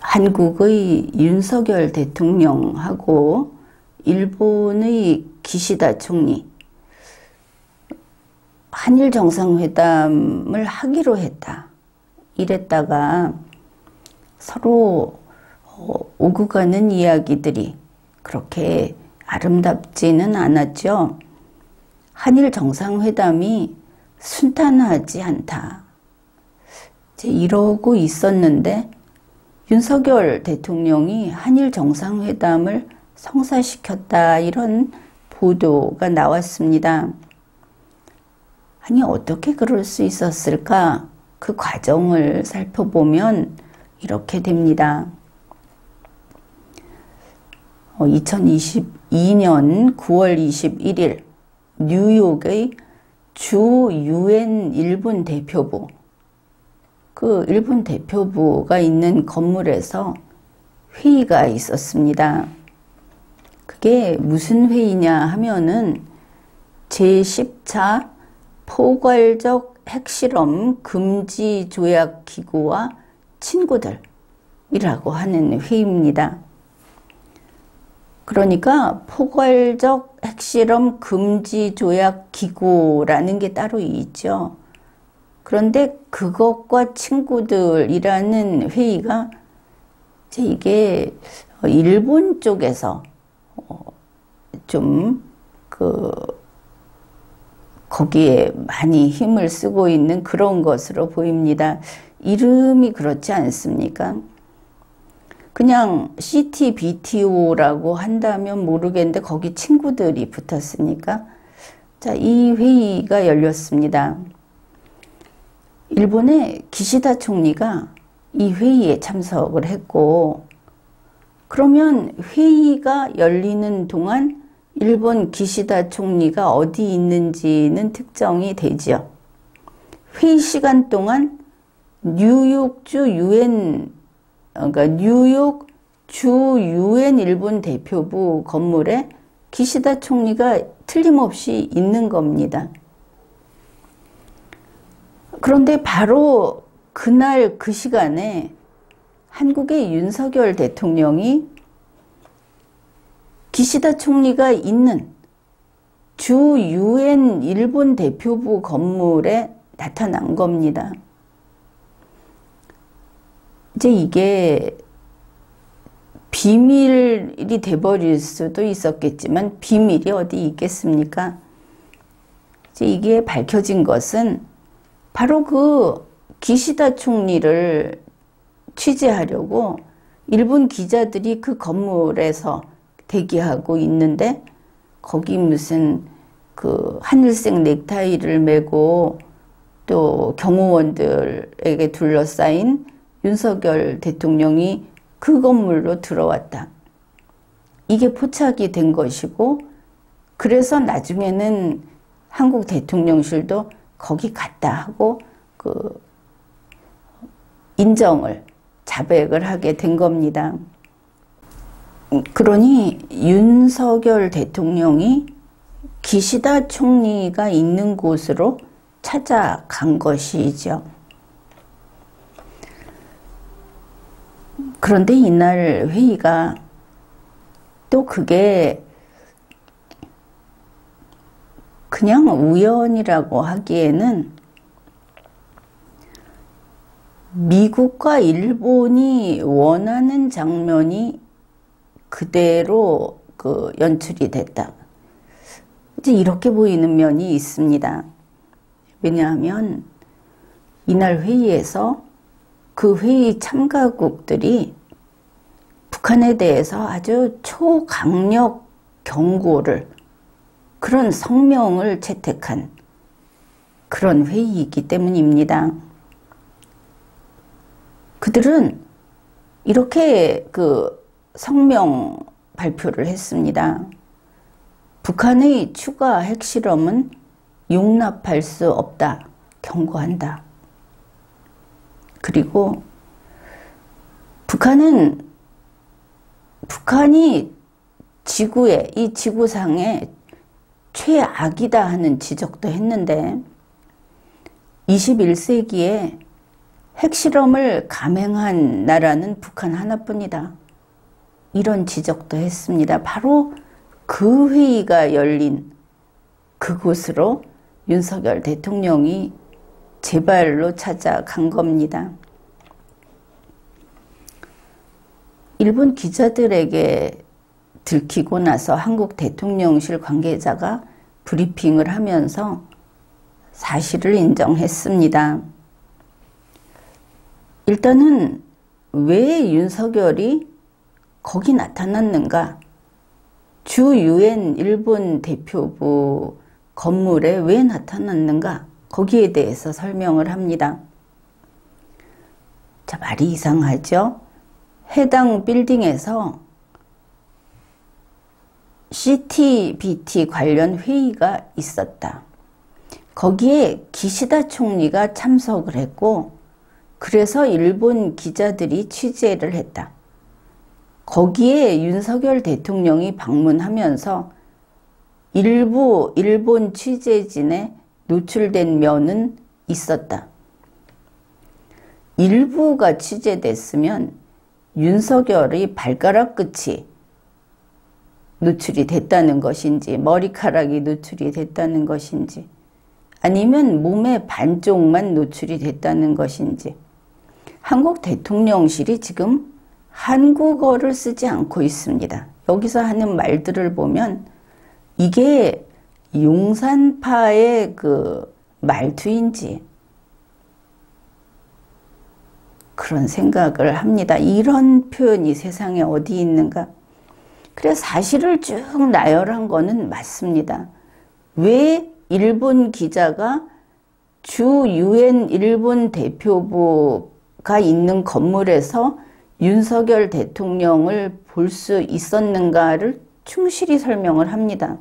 한국의 윤석열 대통령하고 일본의 기시다 총리 한일 정상회담을 하기로 했다. 이랬다가 서로 오고 가는 이야기들이 그렇게 아름답지는 않았죠. 한일 정상회담이 순탄하지 않다. 이러고 있었는데 윤석열 대통령이 한일 정상회담을 성사시켰다, 이런 보도가 나왔습니다. 아니, 어떻게 그럴 수 있었을까? 그 과정을 살펴보면 이렇게 됩니다. 2022년 9월 21일 뉴욕의 주 UN 일본 대표부, 그 일본 대표부가 있는 건물에서 회의가 있었습니다. 그게 무슨 회의냐 하면은 제10차 포괄적 핵실험 금지 조약 기구와 친구들이라고 하는 회의입니다. 그러니까 포괄적 핵실험 금지 조약 기구라는 게 따로 있죠. 그런데 그것과 친구들이라는 회의가 이게 일본 쪽에서 좀 거기에 많이 힘을 쓰고 있는 그런 것으로 보입니다. 이름이 그렇지 않습니까? 그냥 CTBTO라고 한다면 모르겠는데 거기 친구들이 붙었으니까. 자, 이 회의가 열렸습니다. 일본의 기시다 총리가 이 회의에 참석을 했고, 그러면 회의가 열리는 동안 일본 기시다 총리가 어디 있는지는 특정이 되지요. 회의 시간 동안 뉴욕주 UN 일본 대표부 건물에 기시다 총리가 틀림없이 있는 겁니다. 그런데 바로 그날 그 시간에 한국의 윤석열 대통령이 기시다 총리가 있는 주 UN 일본 대표부 건물에 나타난 겁니다. 이제 이게 비밀이 돼버릴 수도 있었겠지만 비밀이 어디 있겠습니까? 이제 이게 밝혀진 것은 바로 그 기시다 총리를 취재하려고 일본 기자들이 그 건물에서 대기하고 있는데, 거기 무슨 그 하늘색 넥타이를 메고 또 경호원들에게 둘러싸인 윤석열 대통령이 그 건물로 들어왔다. 이게 포착이 된 것이고, 그래서 나중에는 한국 대통령실도 거기 갔다 하고 인정을, 자백을 하게 된 겁니다. 그러니 윤석열 대통령이 기시다 총리가 있는 곳으로 찾아간 것이죠. 그런데 이날 회의가 또 그게 그냥 우연이라고 하기에는 미국과 일본이 원하는 장면이 그대로 연출이 됐다. 이제 이렇게 보이는 면이 있습니다. 왜냐하면 이날 회의에서 그 회의 참가국들이 북한에 대해서 아주 초강력 경고를, 그런 성명을 채택한 그런 회의이기 때문입니다. 그들은 이렇게 성명 발표를 했습니다. 북한의 추가 핵실험은 용납할 수 없다. 경고한다. 그리고 북한이 지구에, 이 지구상에 최악이다 하는 지적도 했는데 21세기에 핵실험을 감행한 나라는 북한 하나뿐이다. 이런 지적도 했습니다. 바로 그 회의가 열린 그곳으로 윤석열 대통령이 제 발로 찾아간 겁니다. 일본 기자들에게 들키고 나서 한국 대통령실 관계자가 브리핑을 하면서 사실을 인정했습니다. 일단은 왜 윤석열이 거기 나타났는가? 주 유엔 일본 대표부 건물에 왜 나타났는가? 거기에 대해서 설명을 합니다. 자, 말이 이상하죠? 해당 빌딩에서 CTBT 관련 회의가 있었다. 거기에 기시다 총리가 참석을 했고, 그래서 일본 기자들이 취재를 했다. 거기에 윤석열 대통령이 방문하면서 일부 일본 취재진에 노출된 면은 있었다. 일부가 취재됐으면 윤석열의 발가락 끝이 노출이 됐다는 것인지, 머리카락이 노출이 됐다는 것인지, 아니면 몸의 반쪽만 노출이 됐다는 것인지, 한국 대통령실이 지금 한국어를 쓰지 않고 있습니다. 여기서 하는 말들을 보면 이게 용산파의 그 말투인지 그런 생각을 합니다. 이런 표현이 세상에 어디 있는가? 그래서 사실을 쭉 나열한 거는 맞습니다. 왜 일본 기자가 주 유엔 일본 대표부가 있는 건물에서 윤석열 대통령을 볼 수 있었는가를 충실히 설명을 합니다.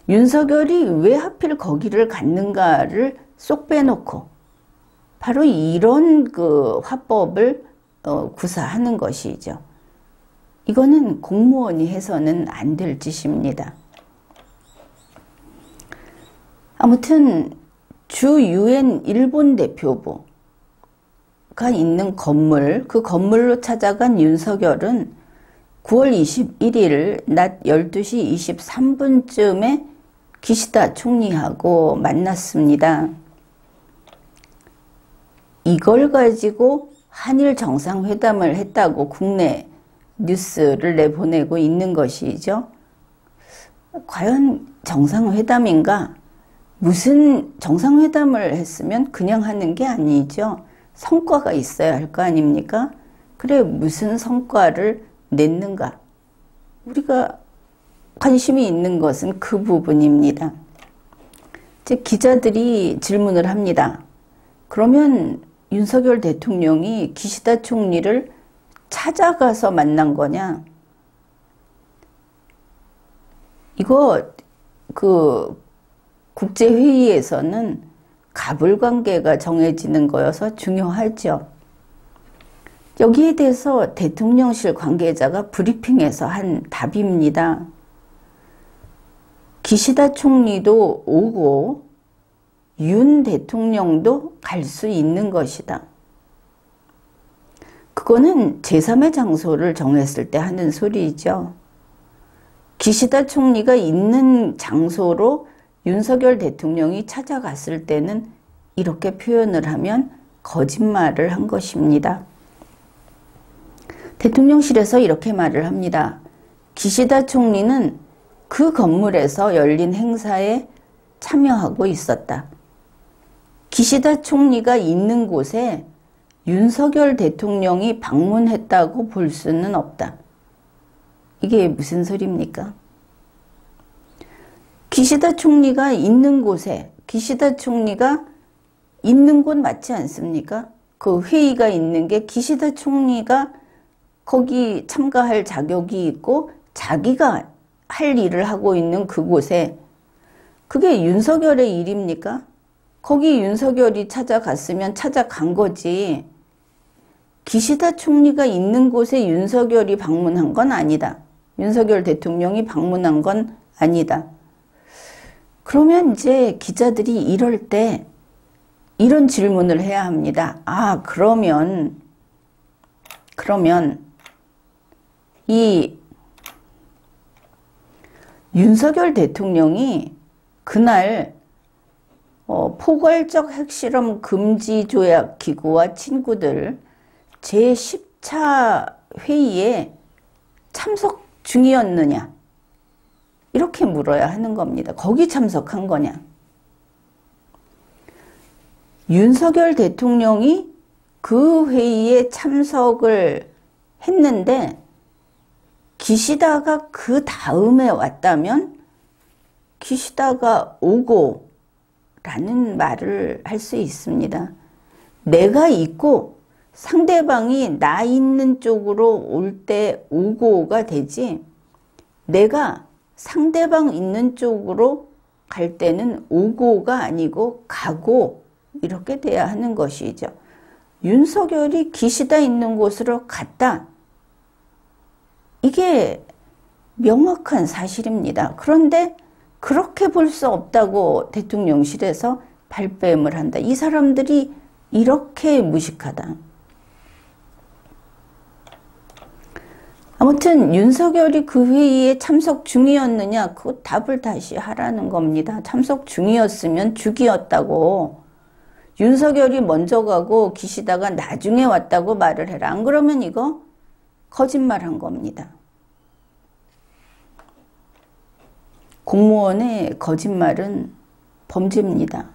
윤석열이 왜 하필 거기를 갔는가를 쏙 빼놓고 바로 이런 그 화법을 구사하는 것이죠. 이거는 공무원이 해서는 안 될 짓입니다. 아무튼 주 유엔 일본 대표부가 있는 건물, 그 건물로 찾아간 윤석열은 9월 21일 낮 12시 23분쯤에 기시다 총리하고 만났습니다. 이걸 가지고 한일 정상회담을 했다고 국내 뉴스를 내보내고 있는 것이죠. 과연 정상회담인가? 무슨 정상회담을 했으면 그냥 하는 게 아니죠. 성과가 있어야 할 거 아닙니까? 그래, 무슨 성과를 냈는가? 우리가 관심이 있는 것은 그 부분입니다. 이제 기자들이 질문을 합니다. 그러면 윤석열 대통령이 기시다 총리를 찾아가서 만난 거냐? 이거 그 국제회의에서는 가불관계가 정해지는 거여서 중요하죠. 여기에 대해서 대통령실 관계자가 브리핑에서 한 답입니다. 기시다 총리도 오고 윤 대통령도 갈 수 있는 것이다. 그거는 제3의 장소를 정했을 때 하는 소리죠. 기시다 총리가 있는 장소로 윤석열 대통령이 찾아갔을 때는 이렇게 표현을 하면 거짓말을 한 것입니다. 대통령실에서 이렇게 말을 합니다. 기시다 총리는 그 건물에서 열린 행사에 참여하고 있었다. 기시다 총리가 있는 곳에 윤석열 대통령이 방문했다고 볼 수는 없다. 이게 무슨 소리입니까? 기시다 총리가 있는 곳에, 기시다 총리가 있는 곳 맞지 않습니까? 그 회의가 있는 게 기시다 총리가 거기 참가할 자격이 있고 자기가 할 일을 하고 있는 그곳에, 그게 윤석열의 일입니까? 거기 윤석열이 찾아갔으면 찾아간 거지. 기시다 총리가 있는 곳에 윤석열이 방문한 건 아니다. 윤석열 대통령이 방문한 건 아니다. 그러면 이제 기자들이 이럴 때 이런 질문을 해야 합니다. 아, 그러면 이 윤석열 대통령이 그날 포괄적 핵실험 금지 조약 기구와 친구들 제10차 회의에 참석 중이었느냐? 이렇게 물어야 하는 겁니다. 거기 참석한 거냐? 윤석열 대통령이 그 회의에 참석을 했는데 기시다가 그 다음에 왔다면 기시다가 오고 라는 말을 할 수 있습니다. 내가 있고 상대방이 나 있는 쪽으로 올 때 오고가 되지, 내가 상대방 있는 쪽으로 갈 때는 오고가 아니고 가고 이렇게 돼야 하는 것이죠. 윤석열이 기시다 있는 곳으로 갔다. 이게 명확한 사실입니다. 그런데 그렇게 볼 수 없다고 대통령실에서 발뺌을 한다. 이 사람들이 이렇게 무식하다. 아무튼 윤석열이 그 회의에 참석 중이었느냐, 그 답을 다시 하라는 겁니다. 참석 중이었으면 죽이었다고. 윤석열이 먼저 가고 기시다가 나중에 왔다고 말을 해라. 안 그러면 이거 거짓말한 겁니다. 공무원의 거짓말은 범죄입니다.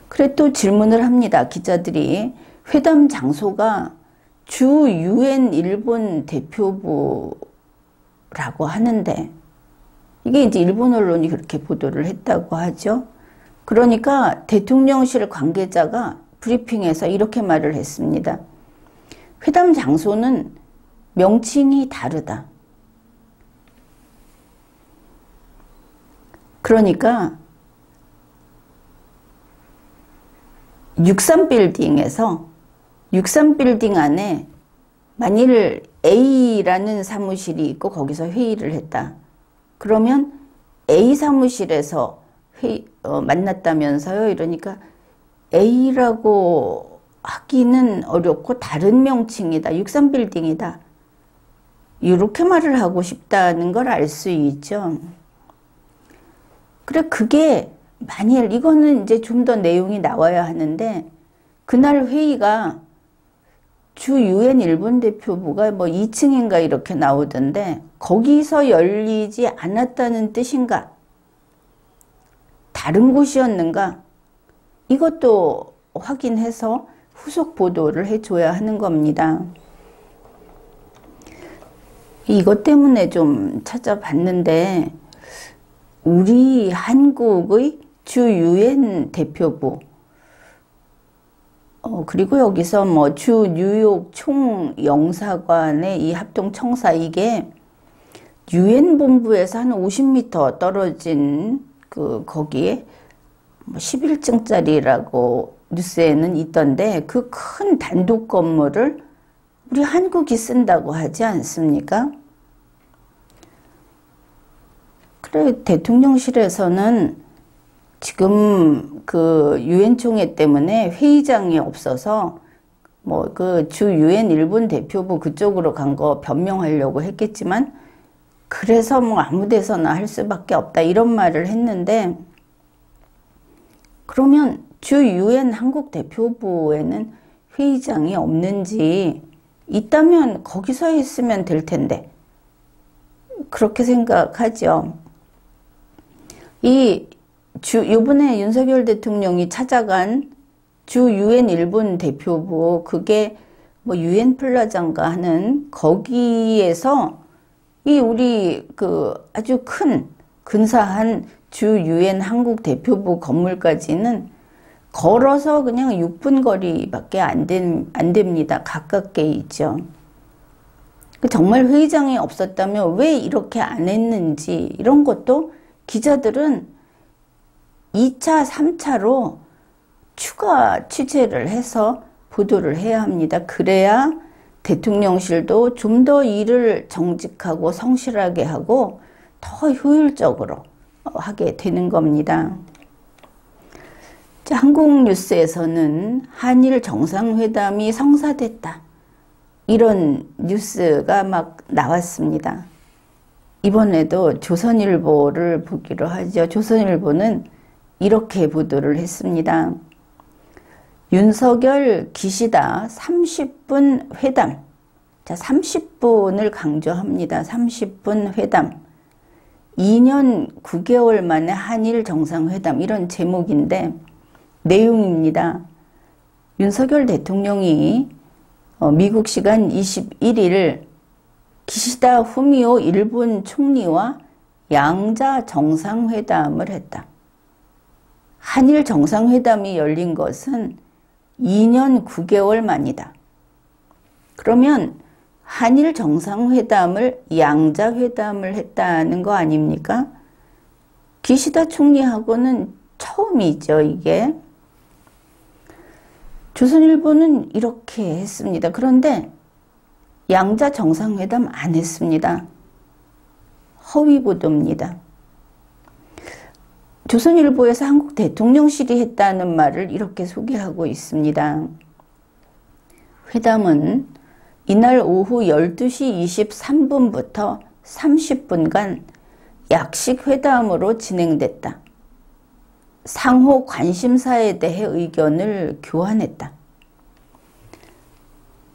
그래 또 질문을 합니다. 기자들이. 회담 장소가 주 유엔 일본 대표부라고 하는데, 이게 이제 일본 언론이 그렇게 보도를 했다고 하죠. 그러니까 대통령실 관계자가 브리핑에서 이렇게 말을 했습니다. 회담 장소는 명칭이 다르다. 그러니까 63빌딩에서 63빌딩 안에 만일 A라는 사무실이 있고 거기서 회의를 했다. 그러면 A 사무실에서 만났다면서요. 이러니까 A라고 하기는 어렵고 다른 명칭이다. 63빌딩이다. 이렇게 말을 하고 싶다는 걸 알 수 있죠. 그래, 그게 만일 이거는 이제 좀 더 내용이 나와야 하는데, 그날 회의가 주 유엔 일본 대표부가 뭐 2층인가 이렇게 나오던데 거기서 열리지 않았다는 뜻인가? 다른 곳이었는가? 이것도 확인해서 후속 보도를 해줘야 하는 겁니다. 이것 때문에 좀 찾아봤는데, 우리 한국의 주 유엔 대표부, 그리고 여기서 뭐 주 뉴욕 총영사관의 이 합동청사, 이게 유엔 본부에서 한 50m 떨어진 거기에 뭐 11층짜리라고 뉴스에는 있던데, 그 큰 단독 건물을 우리 한국이 쓴다고 하지 않습니까? 그래, 대통령실에서는 지금 그 유엔 총회 때문에 회의장이 없어서 뭐 그 주 유엔 일본 대표부 그쪽으로 간 거 변명하려고 했겠지만, 그래서 뭐 아무 데서나 할 수밖에 없다 이런 말을 했는데, 그러면 주 유엔 한국 대표부에는 회의장이 없는지, 있다면 거기서 했으면 될 텐데, 그렇게 생각하죠. 이번에 윤석열 대통령이 찾아간 주 유엔 일본 대표부, 그게 뭐 유엔 플라자인가 하는 거기에서 이 우리 아주 큰 근사한 주 유엔 한국 대표부 건물까지는 걸어서 그냥 6분 거리밖에 안 됩니다. 가깝게 있죠. 정말 회의장이 없었다면 왜 이렇게 안 했는지, 이런 것도 기자들은 2차, 3차로 추가 취재를 해서 보도를 해야 합니다. 그래야 대통령실도 좀 더 일을 정직하고 성실하게 하고 더 효율적으로 하게 되는 겁니다. 한국 뉴스에서는 한일 정상회담이 성사됐다, 이런 뉴스가 막 나왔습니다. 이번에도 조선일보를 보기로 하죠. 조선일보는 이렇게 보도를 했습니다. 윤석열 기시다 30분 회담. 자, 30분을 강조합니다. 30분 회담. 2년 9개월 만에 한일 정상회담, 이런 제목인데 내용입니다. 윤석열 대통령이 미국 시간 21일 기시다 후미오 일본 총리와 양자 정상회담을 했다. 한일 정상회담이 열린 것은 2년 9개월 만이다. 그러면 한일 정상회담을 양자회담을 했다는 거 아닙니까? 기시다 총리하고는 처음이죠, 이게. 조선일보는 이렇게 했습니다. 그런데 양자 정상회담 안 했습니다. 허위 보도입니다. 조선일보에서 한국 대통령실이 했다는 말을 이렇게 소개하고 있습니다. 회담은 이날 오후 12시 23분부터 30분간 약식 회담으로 진행됐다. 상호 관심사에 대해 의견을 교환했다.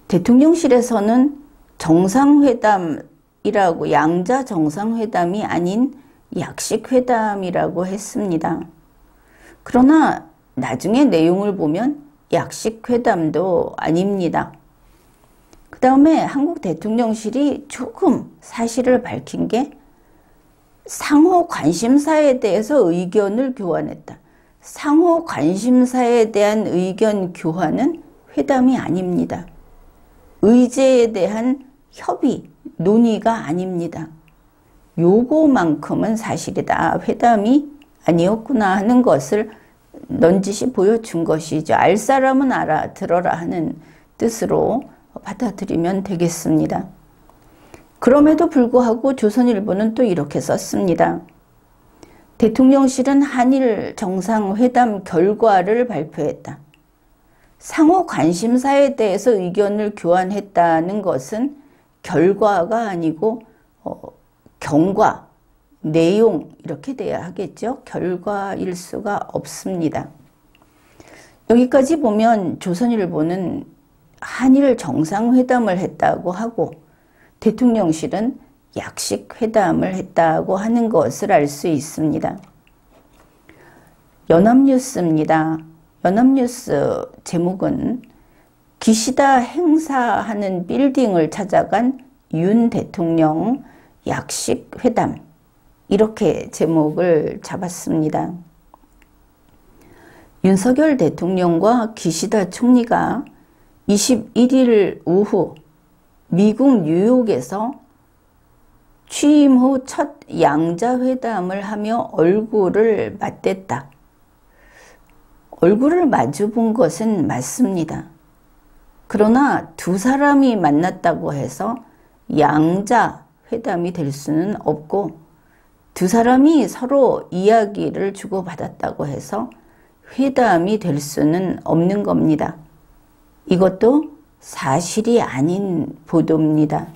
대통령실에서는 정상회담이라고, 양자 정상회담이 아닌 약식회담이라고 했습니다. 그러나 나중에 내용을 보면 약식회담도 아닙니다. 그 다음에 한국 대통령실이 조금 사실을 밝힌 게 상호 관심사에 대해서 의견을 교환했다. 상호 관심사에 대한 의견 교환은 회담이 아닙니다. 의제에 대한 협의, 논의가 아닙니다. 요거만큼은 사실이다. 회담이 아니었구나 하는 것을 넌지시 보여준 것이죠. 알 사람은 알아, 들어라 하는 뜻으로 받아들이면 되겠습니다. 그럼에도 불구하고 조선일보는 또 이렇게 썼습니다. 대통령실은 한일 정상회담 결과를 발표했다. 상호 관심사에 대해서 의견을 교환했다는 것은 결과가 아니고 경과, 내용, 이렇게 돼야 하겠죠. 결과일 수가 없습니다. 여기까지 보면 조선일보는 한일 정상회담을 했다고 하고 대통령실은 약식회담을 했다고 하는 것을 알 수 있습니다. 연합뉴스입니다. 연합뉴스 제목은 기시다 행사하는 빌딩을 찾아간 윤 대통령 약식회담, 이렇게 제목을 잡았습니다. 윤석열 대통령과 기시다 총리가 21일 오후 미국 뉴욕에서 취임 후 첫 양자회담을 하며 얼굴을 맞댔다. 얼굴을 마주본 것은 맞습니다. 그러나 두 사람이 만났다고 해서 양자회담이 될 수는 없고, 두 사람이 서로 이야기를 주고받았다고 해서 회담이 될 수는 없는 겁니다. 이것도 사실이 아닌 보도입니다.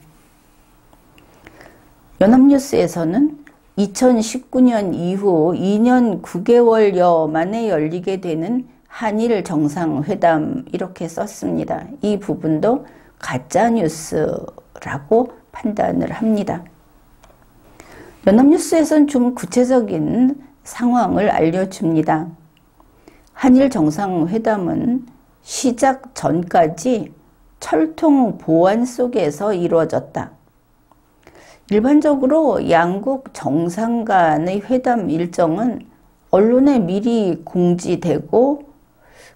연합뉴스에서는 2019년 이후 2년 9개월여 만에 열리게 되는 한일 정상회담, 이렇게 썼습니다. 이 부분도 가짜뉴스라고 판단을 합니다. 연합뉴스에서는 좀 구체적인 상황을 알려줍니다. 한일 정상회담은 시작 전까지 철통 보안 속에서 이루어졌다. 일반적으로 양국 정상 간의 회담 일정은 언론에 미리 공지되고,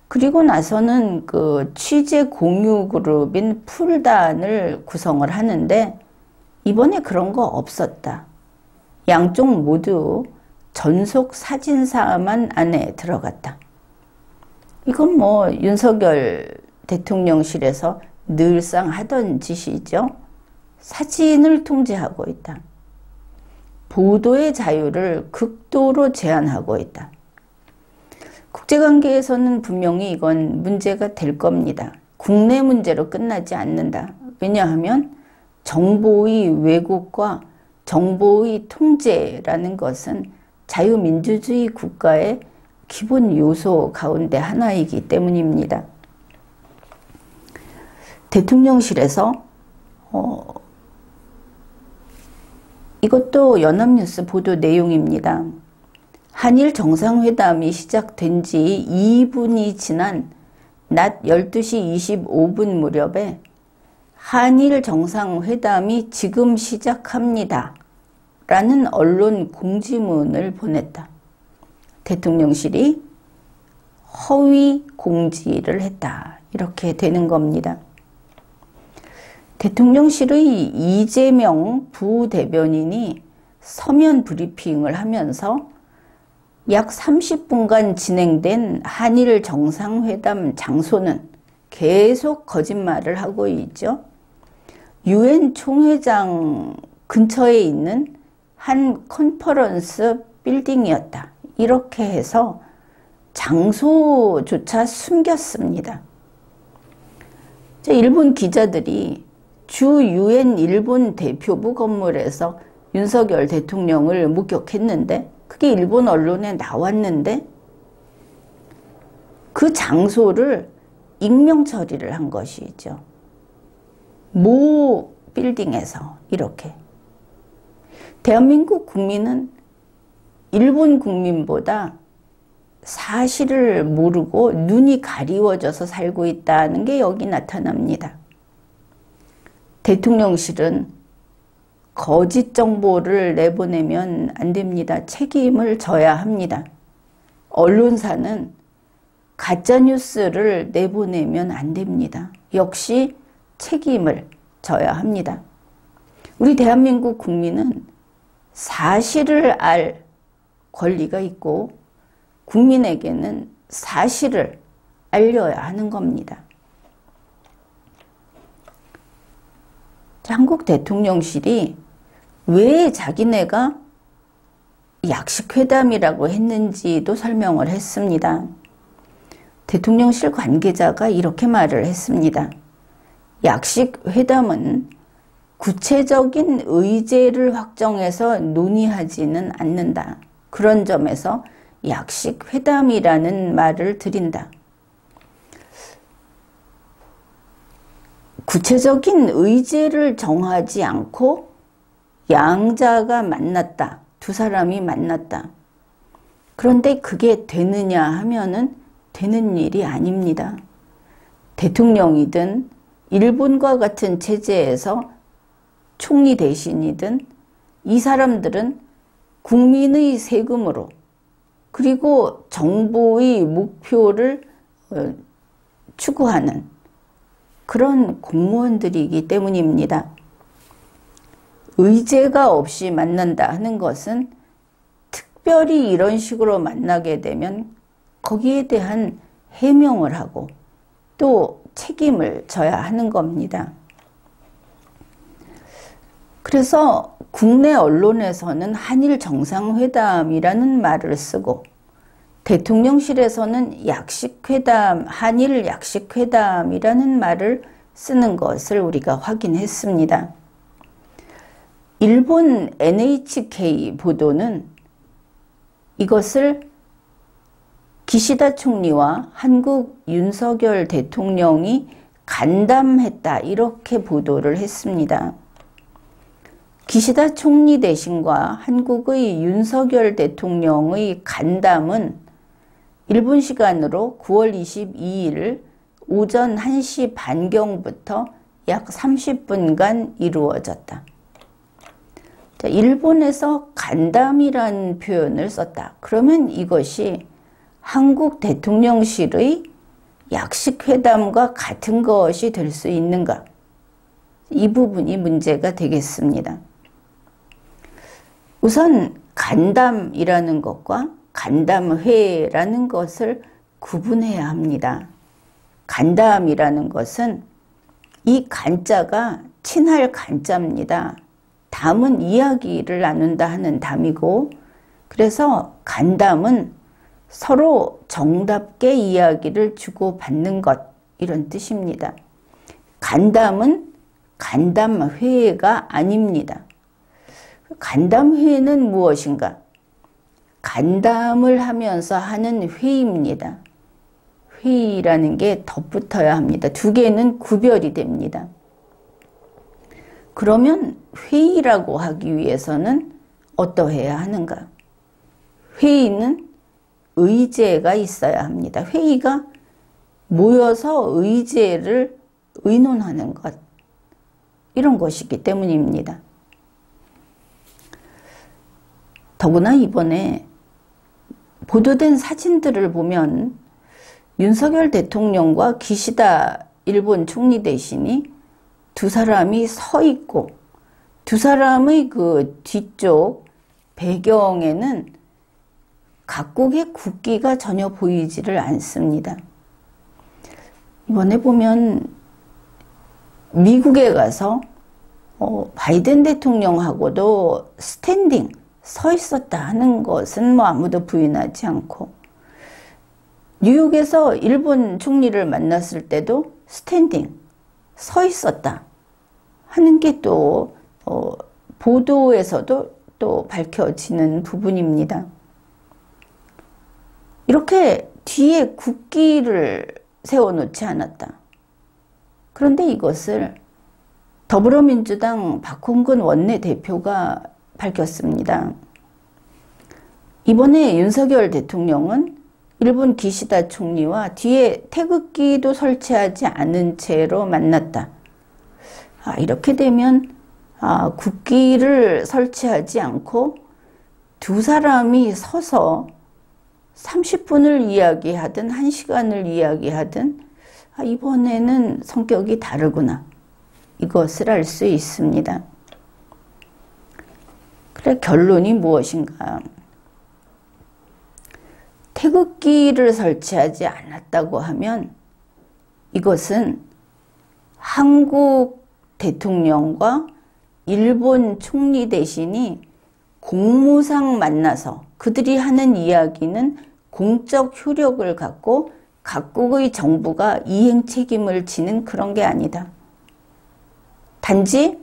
그리고 나서는 그 취재 공유 그룹인 풀단을 구성을 하는데 이번에 그런 거 없었다. 양쪽 모두 전속 사진사만 안에 들어갔다. 이건 뭐 윤석열 대통령실에서 늘상 하던 짓이죠. 사진을 통제하고 있다. 보도의 자유를 극도로 제한하고 있다. 국제관계에서는 분명히 이건 문제가 될 겁니다. 국내 문제로 끝나지 않는다. 왜냐하면 정보의 왜곡과 정보의 통제라는 것은 자유민주주의 국가의 기본 요소 가운데 하나이기 때문입니다. 대통령실에서 이것도 연합뉴스 보도 내용입니다. 한일 정상회담이 시작된 지 2분이 지난 낮 12시 25분 무렵에 한일 정상회담이 지금 시작합니다. 라는 언론 공지문을 보냈다. 대통령실이 허위 공지를 했다. 이렇게 되는 겁니다. 대통령실의 이재명 부대변인이 서면 브리핑을 하면서 약 30분간 진행된 한일 정상회담 장소는 계속 거짓말을 하고 있죠. 유엔 총회장 근처에 있는 한 컨퍼런스 빌딩이었다. 이렇게 해서 장소조차 숨겼습니다. 일본 기자들이 주 유엔 일본 대표부 건물에서 윤석열 대통령을 목격했는데 그게 일본 언론에 나왔는데 그 장소를 익명 처리를 한 것이죠. 모 빌딩에서 이렇게. 대한민국 국민은 일본 국민보다 사실을 모르고 눈이 가리워져서 살고 있다는 게 여기 나타납니다. 대통령실은 거짓 정보를 내보내면 안 됩니다. 책임을 져야 합니다. 언론사는 가짜뉴스를 내보내면 안 됩니다. 역시 책임을 져야 합니다. 우리 대한민국 국민은 사실을 알 권리가 있고 국민에게는 사실을 알려야 하는 겁니다. 한국 대통령실이 왜 자기네가 약식회담이라고 했는지도 설명을 했습니다. 대통령실 관계자가 이렇게 말을 했습니다. 약식회담은 구체적인 의제를 확정해서 논의하지는 않는다. 그런 점에서 약식회담이라는 말을 드린다. 구체적인 의제를 정하지 않고 양자가 만났다. 두 사람이 만났다. 그런데 그게 되느냐 하면은 되는 일이 아닙니다. 대통령이든 일본과 같은 체제에서 총리 대신이든 이 사람들은 국민의 세금으로 그리고 정보의 목표를 추구하는 그런 공무원들이기 때문입니다. 의제가 없이 만난다 하는 것은 특별히 이런 식으로 만나게 되면 거기에 대한 해명을 하고 또 책임을 져야 하는 겁니다. 그래서 국내 언론에서는 한일 정상회담이라는 말을 쓰고 대통령실에서는 약식회담, 한일 약식회담이라는 말을 쓰는 것을 우리가 확인했습니다. 일본 NHK 보도는 이것을 기시다 총리와 한국 윤석열 대통령이 간담했다 이렇게 보도를 했습니다. 기시다 총리 대신과 한국의 윤석열 대통령의 간담은 일본 시간으로 9월 22일 오전 1시 반경부터 약 30분간 이루어졌다. 일본에서 간담이라는 표현을 썼다. 그러면 이것이 한국 대통령실의 약식회담과 같은 것이 될 수 있는가? 이 부분이 문제가 되겠습니다. 우선 간담이라는 것과 간담회라는 것을 구분해야 합니다. 간담이라는 것은 이 간자가 친할 간자입니다. 담은 이야기를 나눈다 하는 담이고 그래서 간담은 서로 정답게 이야기를 주고받는 것, 이런 뜻입니다. 간담은 간담회가 아닙니다. 간담회는 무엇인가? 간담을 하면서 하는 회의입니다. 회의라는 게 덧붙어야 합니다. 두 개는 구별이 됩니다. 그러면 회의라고 하기 위해서는 어떠해야 하는가? 회의는 의제가 있어야 합니다. 회의가 모여서 의제를 의논하는 것, 이런 것이기 때문입니다. 더구나 이번에 보도된 사진들을 보면 윤석열 대통령과 기시다 일본 총리 대신이 두 사람이 서 있고, 두 사람의 그 뒤쪽 배경에는 각국의 국기가 전혀 보이지를 않습니다. 이번에 보면 미국에 가서 바이든 대통령하고도 스탠딩, 서 있었다 하는 것은 뭐 아무도 부인하지 않고, 뉴욕에서 일본 총리를 만났을 때도 스탠딩, 서 있었다 하는 게 또 보도에서도 또 밝혀지는 부분입니다. 이렇게 뒤에 국기를 세워놓지 않았다. 그런데 이것을 더불어민주당 박홍근 원내대표가 밝혔습니다. 이번에 윤석열 대통령은 일본 기시다 총리와 뒤에 태극기도 설치하지 않은 채로 만났다. 이렇게 되면 국기를 설치하지 않고 두 사람이 서서 30분을 이야기하든 1시간을 이야기하든 이번에는 성격이 다르구나, 이것을 알 수 있습니다. 그래, 결론이 무엇인가? 태극기를 설치하지 않았다고 하면 이것은 한국 대통령과 일본 총리 대신이 공무상 만나서 그들이 하는 이야기는 공적 효력을 갖고 각국의 정부가 이행 책임을 지는 그런 게 아니다. 단지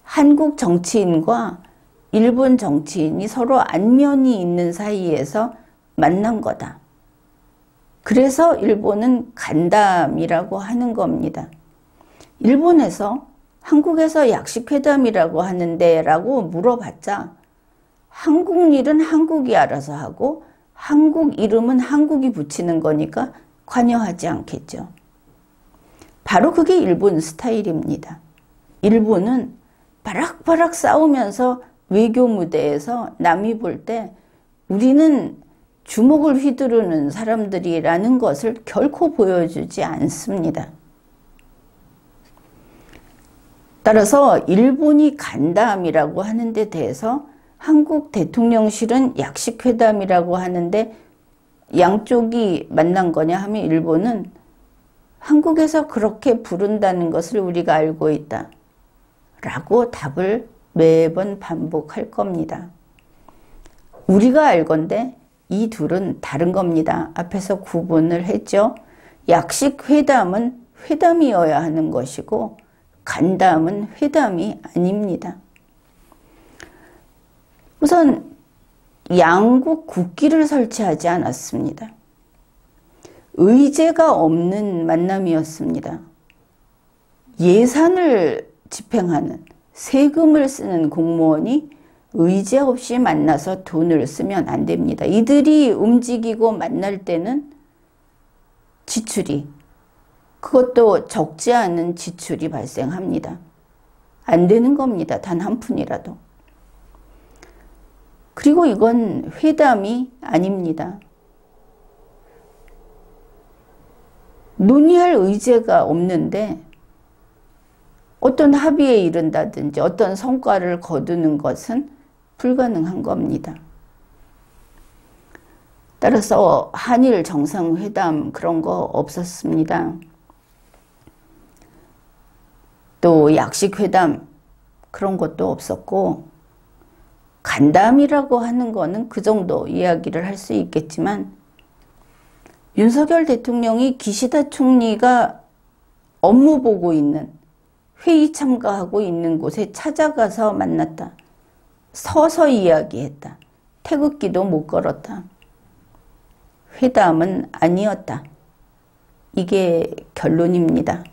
한국 정치인과 일본 정치인이 서로 안면이 있는 사이에서 만난 거다. 그래서 일본은 간담이라고 하는 겁니다. 일본에서 한국에서 약식회담이라고 하는데 라고 물어봤자 한국 일은 한국이 알아서 하고 한국 이름은 한국이 붙이는 거니까 관여하지 않겠죠. 바로 그게 일본 스타일입니다. 일본은 바락바락 싸우면서 외교 무대에서 남이 볼 때 우리는 주먹을 휘두르는 사람들이라는 것을 결코 보여주지 않습니다. 따라서 일본이 간담이라고 하는 데 대해서 한국 대통령실은 약식회담이라고 하는데 양쪽이 만난 거냐 하면 일본은 한국에서 그렇게 부른다는 것을 우리가 알고 있다 라고 답을 매번 반복할 겁니다. 우리가 알건데 이 둘은 다른 겁니다. 앞에서 구분을 했죠. 약식회담은 회담이어야 하는 것이고 간담은 회담이 아닙니다. 우선 양국 국기를 설치하지 않았습니다. 의제가 없는 만남이었습니다. 예산을 집행하는, 세금을 쓰는 공무원이 의제 없이 만나서 돈을 쓰면 안 됩니다. 이들이 움직이고 만날 때는 지출이, 그것도 적지 않은 지출이 발생합니다. 안 되는 겁니다. 단 한 푼이라도. 그리고 이건 회담이 아닙니다. 논의할 의제가 없는데 어떤 합의에 이른다든지 어떤 성과를 거두는 것은 불가능한 겁니다. 따라서 한일 정상회담 그런 거 없었습니다. 또 약식회담 그런 것도 없었고 간담이라고 하는 거는 그 정도 이야기를 할 수 있겠지만 윤석열 대통령이 기시다 총리가 업무 보고 있는, 회의 참가하고 있는 곳에 찾아가서 만났다. 서서 이야기했다. 태극기도 못 걸었다. 회담은 아니었다. 이게 결론입니다.